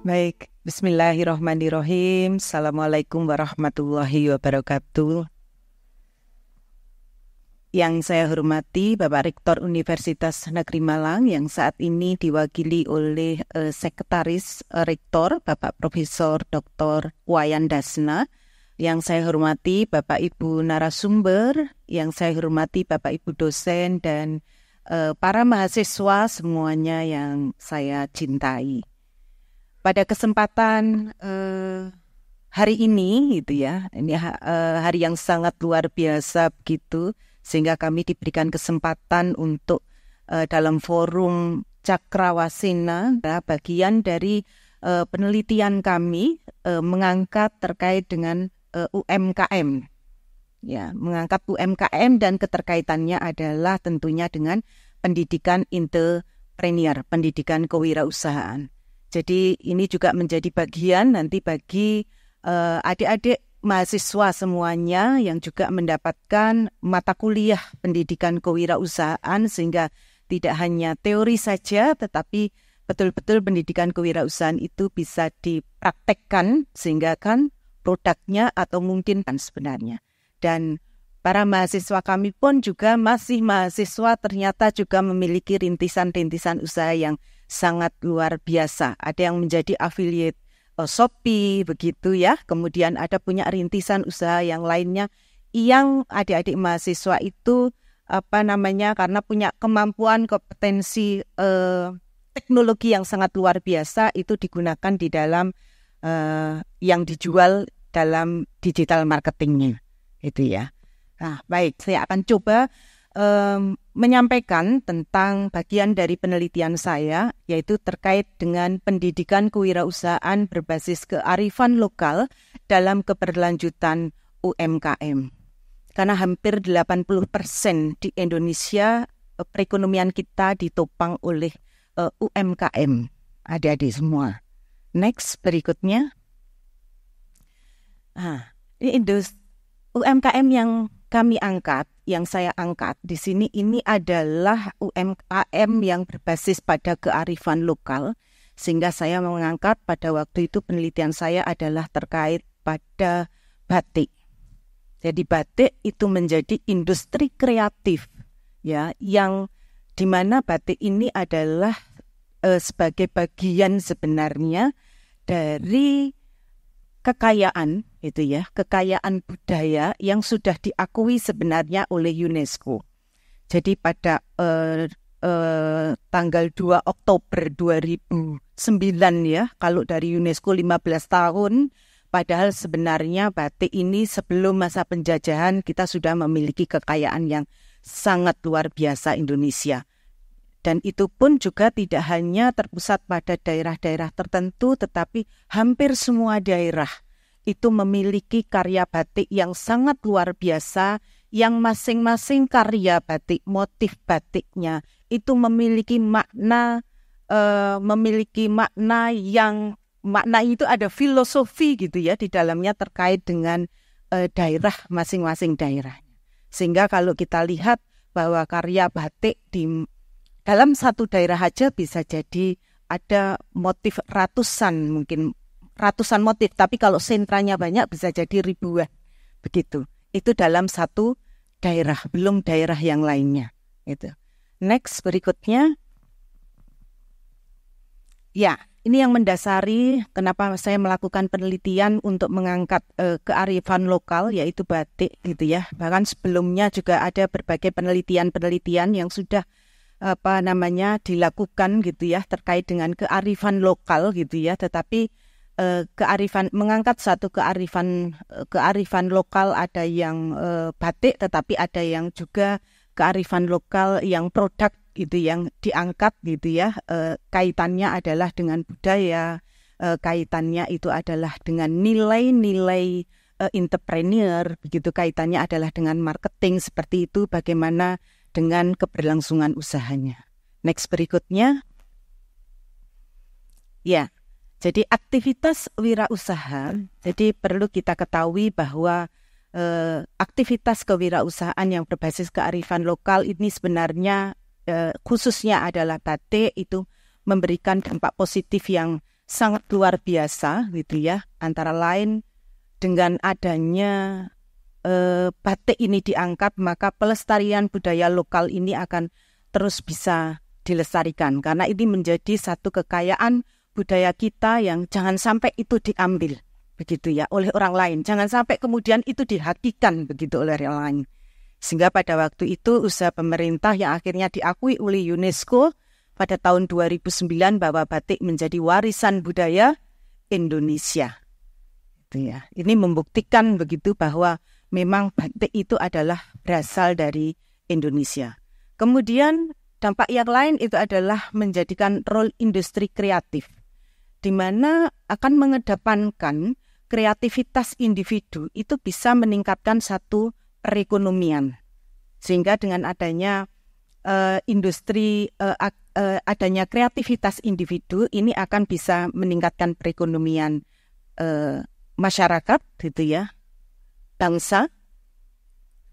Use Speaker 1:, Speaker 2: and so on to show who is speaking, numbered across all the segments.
Speaker 1: Baik, bismillahirrahmanirrahim. Assalamualaikum warahmatullahi wabarakatuh. Yang saya hormati Bapak Rektor Universitas Negeri Malang yang saat ini diwakili oleh Sekretaris Rektor Bapak Profesor Dr. Wayan Dasna. Yang saya hormati Bapak Ibu narasumber, yang saya hormati Bapak Ibu dosen dan para mahasiswa semuanya yang saya cintai. Pada kesempatan hari ini gitu ya, ini hari yang sangat luar biasa begitu, sehingga kami diberikan kesempatan untuk dalam forum Cakrawasena, bagian dari penelitian kami mengangkat terkait dengan UMKM. Ya, mengangkat UMKM dan keterkaitannya adalah tentunya dengan pendidikan entrepreneur, pendidikan kewirausahaan. Jadi ini juga menjadi bagian nanti bagi adik-adik mahasiswa semuanya yang juga mendapatkan mata kuliah pendidikan kewirausahaan, sehingga tidak hanya teori saja tetapi betul-betul pendidikan kewirausahaan itu bisa dipraktekkan sehingga kan produknya atau mungkin kan sebenarnya. Dan para mahasiswa kami pun juga masih mahasiswa ternyata juga memiliki rintisan-rintisan usaha yang sangat luar biasa. Ada yang menjadi affiliate Shopee begitu ya. Kemudian ada punya rintisan usaha yang lainnya yang adik-adik mahasiswa itu karena punya kemampuan kompetensi teknologi yang sangat luar biasa itu digunakan di dalam yang dijual dalam digital marketingnya itu ya. Nah, baik, saya akan coba menyampaikan tentang bagian dari penelitian saya, yaitu terkait dengan pendidikan kewirausahaan berbasis kearifan lokal dalam keberlanjutan UMKM. Karena hampir 80% di Indonesia perekonomian kita ditopang oleh UMKM, adik-adik semua. Next, berikutnya. Nah, ini UMKM yang kami angkat, yang saya angkat di sini ini adalah UMKM yang berbasis pada kearifan lokal, sehingga saya mengangkat pada waktu itu penelitian saya adalah terkait pada batik. Jadi batik itu menjadi industri kreatif ya, yang dimana batik ini adalah sebagai bagian sebenarnya dari kekayaan itu ya, kekayaan budaya yang sudah diakui sebenarnya oleh UNESCO. Jadi pada tanggal 2 Oktober 2009 ya, kalau dari UNESCO 15 tahun, padahal sebenarnya batik ini sebelum masa penjajahan kita sudah memiliki kekayaan yang sangat luar biasa Indonesia. Dan itu pun juga tidak hanya terpusat pada daerah-daerah tertentu, tetapi hampir semua daerah itu memiliki karya batik yang sangat luar biasa, yang masing-masing karya batik, motif batiknya itu memiliki makna yang makna itu ada filosofi gitu ya di dalamnya terkait dengan daerah masing-masing daerahnya. Sehingga kalau kita lihat bahwa karya batik di dalam satu daerah aja bisa jadi ada motif ratusan motif, tapi kalau sentranya banyak bisa jadi ribuan begitu. Itu dalam satu daerah, belum daerah yang lainnya. Itu. Next, berikutnya. Ya, ini yang mendasari kenapa saya melakukan penelitian untuk mengangkat kearifan lokal, yaitu batik gitu ya. Bahkan sebelumnya juga ada berbagai penelitian yang sudah dilakukan gitu ya terkait dengan kearifan lokal gitu ya, tetapi mengangkat satu kearifan lokal, ada yang batik, tetapi ada yang juga kearifan lokal yang produk gitu yang diangkat gitu ya, kaitannya adalah dengan budaya, kaitannya itu adalah dengan nilai-nilai entrepreneur, begitu kaitannya adalah dengan marketing, seperti itu, bagaimana dengan keberlangsungan usahanya. Next, berikutnya. Ya, jadi aktivitas wirausaha, jadi perlu kita ketahui bahwa aktivitas kewirausahaan yang berbasis kearifan lokal ini sebenarnya khususnya adalah batik, itu memberikan dampak positif yang sangat luar biasa gitu ya. Antara lain dengan adanya batik ini diangkat, maka pelestarian budaya lokal ini akan terus bisa dilestarikan. Karena ini menjadi satu kekayaan budaya kita yang jangan sampai itu diambil begitu ya oleh orang lain. Jangan sampai kemudian itu dihakikan begitu oleh orang lain. Sehingga pada waktu itu usaha pemerintah yang akhirnya diakui oleh UNESCO pada tahun 2009 bahwa batik menjadi warisan budaya Indonesia. Itu ya. Ini membuktikan begitu bahwa memang batik itu adalah berasal dari Indonesia. Kemudian dampak yang lain itu adalah menjadikan role industri kreatif, di mana akan mengedepankan kreativitas individu itu bisa meningkatkan satu perekonomian. Sehingga dengan adanya adanya kreativitas individu ini akan bisa meningkatkan perekonomian masyarakat gitu ya, bangsa,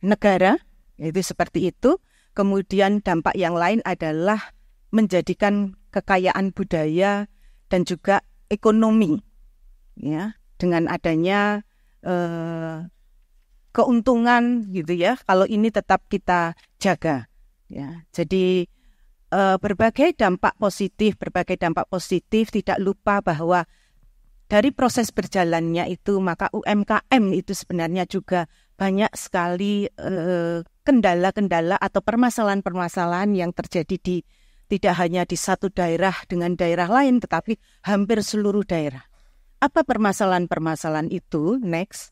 Speaker 1: negara, itu seperti itu. Kemudian dampak yang lain adalah menjadikan kekayaan budaya dan juga ekonomi ya, dengan adanya keuntungan gitu ya, kalau ini tetap kita jaga ya. Jadi berbagai dampak positif, tidak lupa bahwa dari proses berjalannya itu maka UMKM itu sebenarnya juga banyak sekali kendala-kendala atau permasalahan-permasalahan yang terjadi tidak hanya di satu daerah dengan daerah lain, tetapi hampir seluruh daerah. Apa permasalahan-permasalahan itu? Next.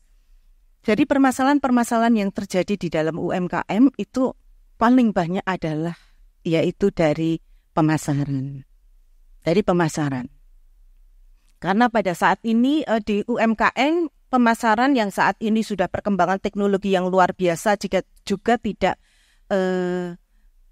Speaker 1: Jadi permasalahan-permasalahan yang terjadi di dalam UMKM itu paling banyak adalah yaitu dari pemasaran. Karena pada saat ini di UMKM pemasaran yang saat ini sudah perkembangan teknologi yang luar biasa juga tidak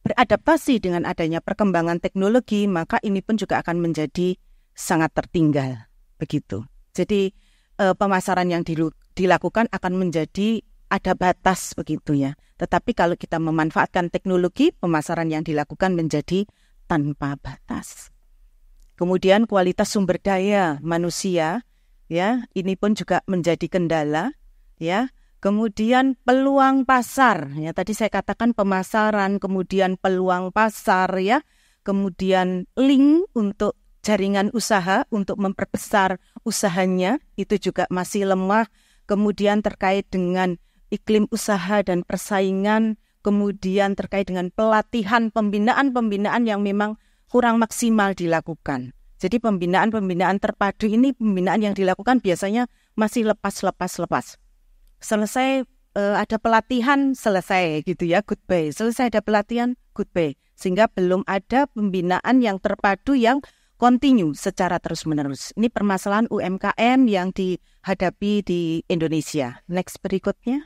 Speaker 1: beradaptasi dengan adanya perkembangan teknologi, maka ini pun juga akan menjadi sangat tertinggal begitu. Jadi pemasaran yang dilakukan akan menjadi ada batas begitu ya. Tetapi kalau kita memanfaatkan teknologi, pemasaran yang dilakukan menjadi tanpa batas. Kemudian kualitas sumber daya manusia ya, ini pun juga menjadi kendala ya. Kemudian peluang pasar ya, tadi saya katakan pemasaran, kemudian peluang pasar ya, kemudian link untuk jaringan usaha untuk memperbesar usahanya itu juga masih lemah. Kemudian terkait dengan iklim usaha dan persaingan, kemudian terkait dengan pelatihan, pembinaan yang memang kurang maksimal dilakukan. Jadi pembinaan terpadu ini pembinaan yang dilakukan biasanya masih lepas. Selesai ada pelatihan, selesai gitu ya, goodbye. Selesai ada pelatihan, goodbye. Sehingga belum ada pembinaan yang terpadu yang continue secara terus-menerus. Ini permasalahan UMKM yang dihadapi di Indonesia. Next berikutnya.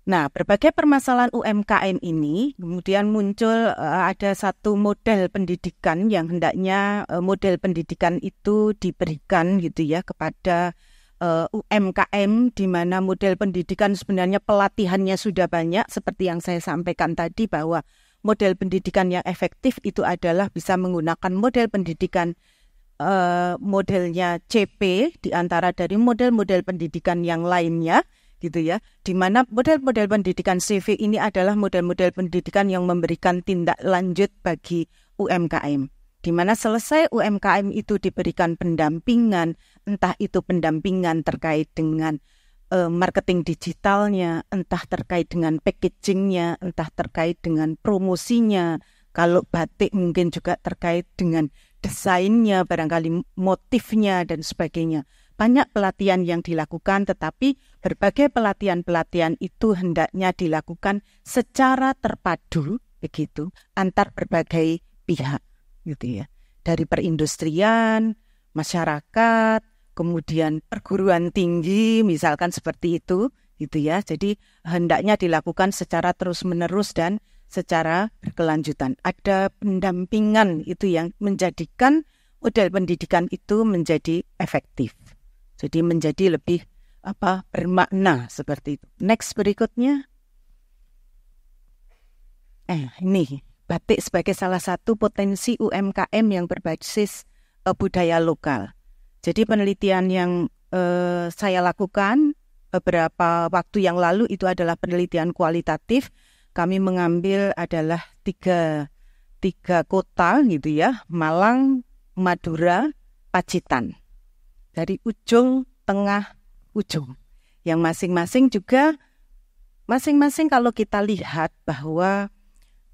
Speaker 1: Nah, berbagai permasalahan UMKM ini kemudian muncul ada satu model pendidikan yang hendaknya model pendidikan itu diberikan gitu ya kepada UMKM, di mana model pendidikan sebenarnya pelatihannya sudah banyak seperti yang saya sampaikan tadi bahwa model pendidikan yang efektif itu adalah bisa menggunakan model pendidikan modelnya CP di antara dari model-model pendidikan yang lainnya gitu ya, di mana model-model pendidikan CV ini adalah model-model pendidikan yang memberikan tindak lanjut bagi UMKM, di mana selesai UMKM itu diberikan pendampingan, entah itu pendampingan terkait dengan marketing digitalnya, entah terkait dengan packagingnya, entah terkait dengan promosinya, kalau batik mungkin juga terkait dengan desainnya, barangkali motifnya dan sebagainya. Banyak pelatihan yang dilakukan, tetapi berbagai pelatihan-pelatihan itu hendaknya dilakukan secara terpadu begitu antar berbagai pihak gitu ya. Dari perindustrian, masyarakat, kemudian perguruan tinggi misalkan seperti itu gitu ya. Jadi hendaknya dilakukan secara terus-menerus dan secara berkelanjutan. Ada pendampingan itu yang menjadikan model pendidikan itu menjadi efektif. Jadi menjadi lebih bermakna seperti itu. Next berikutnya. Ini batik sebagai salah satu potensi UMKM yang berbasis budaya lokal. Jadi penelitian yang saya lakukan beberapa waktu yang lalu itu adalah penelitian kualitatif. Kami mengambil adalah tiga kota gitu ya, Malang, Madura, Pacitan. Dari ujung, tengah, ujung. Yang masing-masing kalau kita lihat bahwa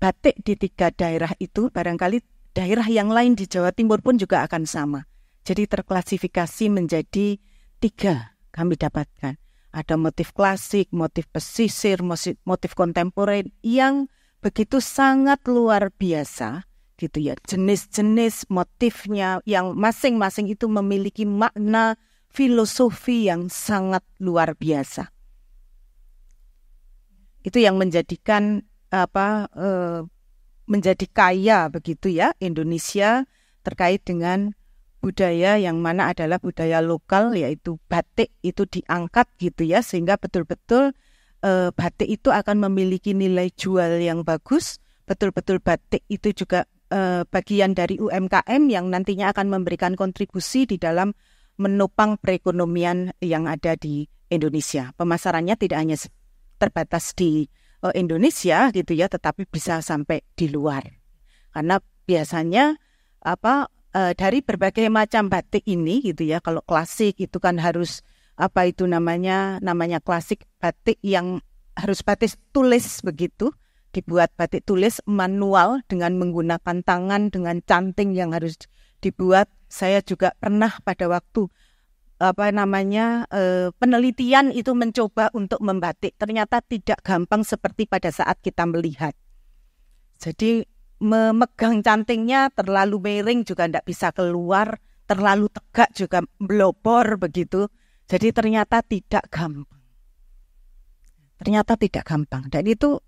Speaker 1: batik di tiga daerah itu barangkali daerah yang lain di Jawa Timur pun juga akan sama. Jadi terklasifikasi menjadi 3 kami dapatkan. Ada motif klasik, motif pesisir, motif kontemporer yang begitu sangat luar biasa gitu ya. Jenis-jenis motifnya yang masing-masing itu memiliki makna filosofi yang sangat luar biasa. Itu yang menjadikan menjadi kaya begitu ya Indonesia terkait dengan budaya yang mana adalah budaya lokal, yaitu batik itu diangkat gitu ya, sehingga betul-betul batik itu akan memiliki nilai jual yang bagus. Betul-betul batik itu juga bagian dari UMKM yang nantinya akan memberikan kontribusi di dalam menopang perekonomian yang ada di Indonesia. Pemasarannya tidak hanya terbatas di Indonesia gitu ya, tetapi bisa sampai di luar. Karena biasanya dari berbagai macam batik ini gitu ya, kalau klasik itu kan harus namanya klasik batik yang harus batik tulis begitu, dibuat batik tulis manual dengan menggunakan tangan, dengan canting yang harus dibuat. Saya juga pernah pada waktu penelitian itu mencoba untuk membatik, ternyata tidak gampang seperti pada saat kita melihat. Jadi memegang cantingnya terlalu miring juga tidak bisa keluar, terlalu tegak juga blobor begitu. Jadi ternyata tidak gampang. Dan itu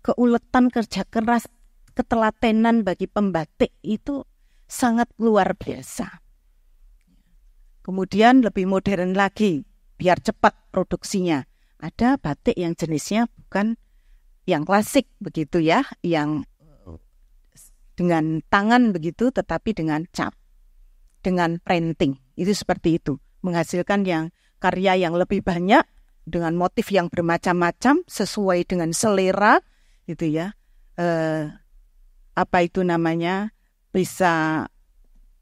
Speaker 1: keuletan, kerja keras, ketelatenan bagi pembatik itu sangat luar biasa. Kemudian lebih modern lagi, biar cepat produksinya. Ada batik yang jenisnya bukan yang klasik begitu ya, yang dengan tangan begitu, tetapi dengan cap, dengan printing. Itu seperti itu. Menghasilkan yang karya yang lebih banyak, dengan motif yang bermacam-macam, sesuai dengan selera, gitu ya. Bisa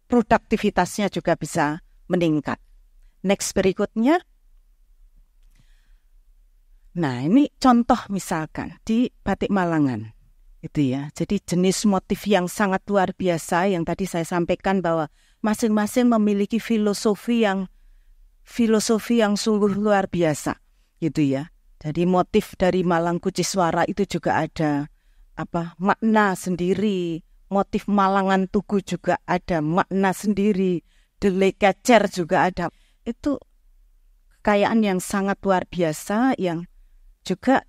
Speaker 1: produktivitasnya juga bisa meningkat. Next berikutnya. Nah, ini contoh misalkan di batik Malangan. Itu ya. Jadi jenis motif yang sangat luar biasa yang tadi saya sampaikan bahwa masing-masing memiliki filosofi yang sungguh luar biasa gitu ya. Jadi motif dari Malang Kuciswara itu juga ada makna sendiri. Motif Malangan Tugu juga ada makna sendiri. Dele Kecer juga ada. Itu kekayaan yang sangat luar biasa yang juga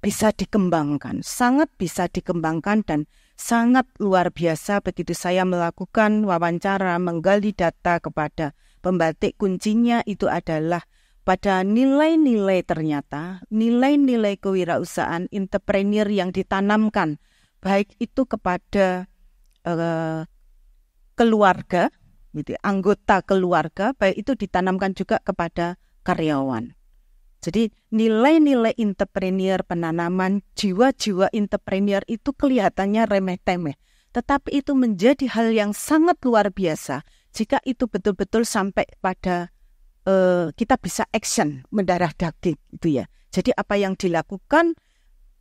Speaker 1: bisa dikembangkan, sangat bisa dikembangkan dan sangat luar biasa begitu saya melakukan wawancara, menggali data kepada pembatik. Kuncinya itu adalah pada nilai-nilai, ternyata nilai-nilai kewirausahaan entrepreneur yang ditanamkan, baik itu kepada keluarga, gitu, anggota keluarga, baik itu ditanamkan juga kepada karyawan. Jadi nilai-nilai entrepreneur, penanaman jiwa-jiwa entrepreneur itu kelihatannya remeh-temeh. Tetapi itu menjadi hal yang sangat luar biasa jika itu betul-betul sampai pada kita bisa action, mendarah daging itu ya. Jadi apa yang dilakukan,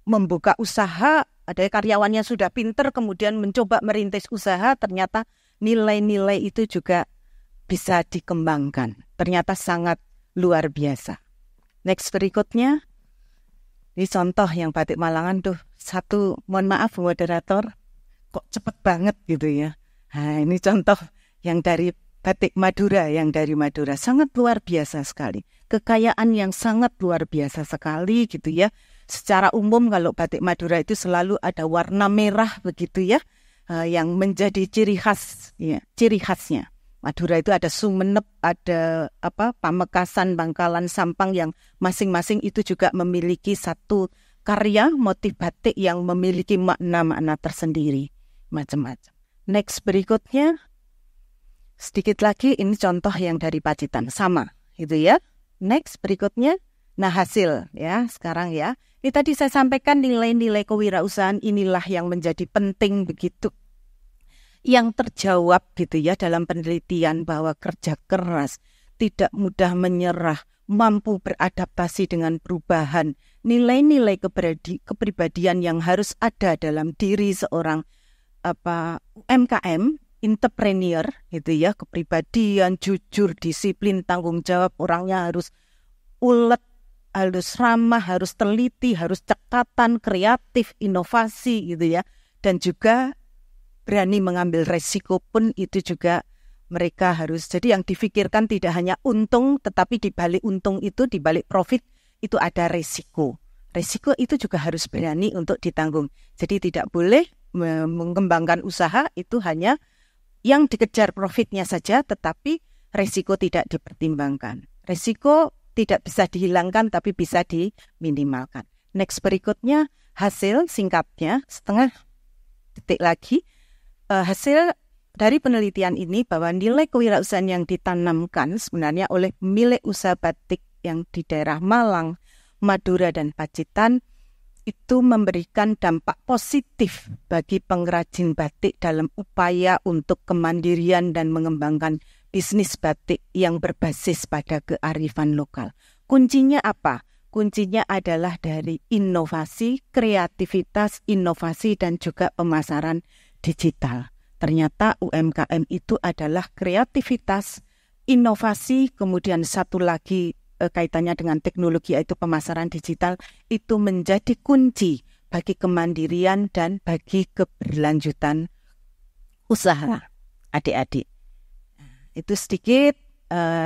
Speaker 1: membuka usaha, ada karyawannya sudah pinter, kemudian mencoba merintis usaha, ternyata nilai-nilai itu juga bisa dikembangkan. Ternyata sangat luar biasa. Next berikutnya, ini contoh yang batik Malangan tuh satu, mohon maaf moderator, kok cepet banget gitu ya. Nah, ini contoh yang dari batik Madura, sangat luar biasa sekali. Kekayaan yang sangat luar biasa sekali gitu ya. Secara umum kalau batik Madura itu selalu ada warna merah begitu ya, yang menjadi ciri khasnya. Madura itu ada Sumenep, ada Pamekasan, Bangkalan, Sampang yang masing-masing itu juga memiliki satu karya motif batik yang memiliki makna-makna tersendiri, macam-macam. Next berikutnya, sedikit lagi ini contoh yang dari Pacitan, sama, gitu ya. Next berikutnya, nah hasil ya sekarang ya. Ini tadi saya sampaikan nilai-nilai kewirausahaan inilah yang menjadi penting begitu. Yang terjawab gitu ya dalam penelitian bahwa kerja keras, tidak mudah menyerah, mampu beradaptasi dengan perubahan, nilai-nilai kepribadian yang harus ada dalam diri seorang UMKM, entrepreneur gitu ya, kepribadian, jujur, disiplin, tanggung jawab, orangnya harus ulet, harus ramah, harus teliti, harus cekatan, kreatif, inovasi gitu ya, dan juga berani mengambil resiko pun itu juga mereka harus. Jadi yang difikirkan tidak hanya untung, tetapi di balik untung itu, di balik profit itu ada resiko. Resiko itu juga harus berani untuk ditanggung. Jadi tidak boleh mengembangkan usaha itu hanya yang dikejar profitnya saja, tetapi resiko tidak dipertimbangkan. Resiko tidak bisa dihilangkan, tapi bisa diminimalkan. Next berikutnya, hasil singkatnya, setengah detik lagi. Hasil dari penelitian ini bahwa nilai kewirausahaan yang ditanamkan sebenarnya oleh pemilik usaha batik yang di daerah Malang, Madura, dan Pacitan itu memberikan dampak positif bagi pengrajin batik dalam upaya untuk kemandirian dan mengembangkan bisnis batik yang berbasis pada kearifan lokal. Kuncinya apa? Kuncinya adalah dari inovasi, kreativitas, inovasi, dan juga pemasaran digital. Ternyata UMKM itu adalah kreativitas, inovasi, kemudian satu lagi kaitannya dengan teknologi yaitu pemasaran digital, itu menjadi kunci bagi kemandirian dan bagi keberlanjutan usaha adik-adik. Itu sedikit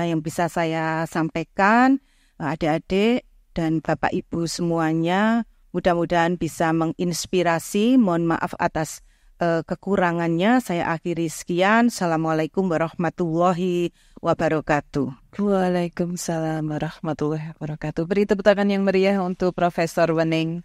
Speaker 1: yang bisa saya sampaikan, adik-adik dan Bapak Ibu semuanya. Mudah-mudahan bisa menginspirasi. Mohon maaf atas kekurangannya. Saya akhiri sekian. Assalamualaikum warahmatullahi wabarakatuh.
Speaker 2: Waalaikumsalam warahmatullahi wabarakatuh. Beri tepuk tangan yang meriah untuk Profesor Wening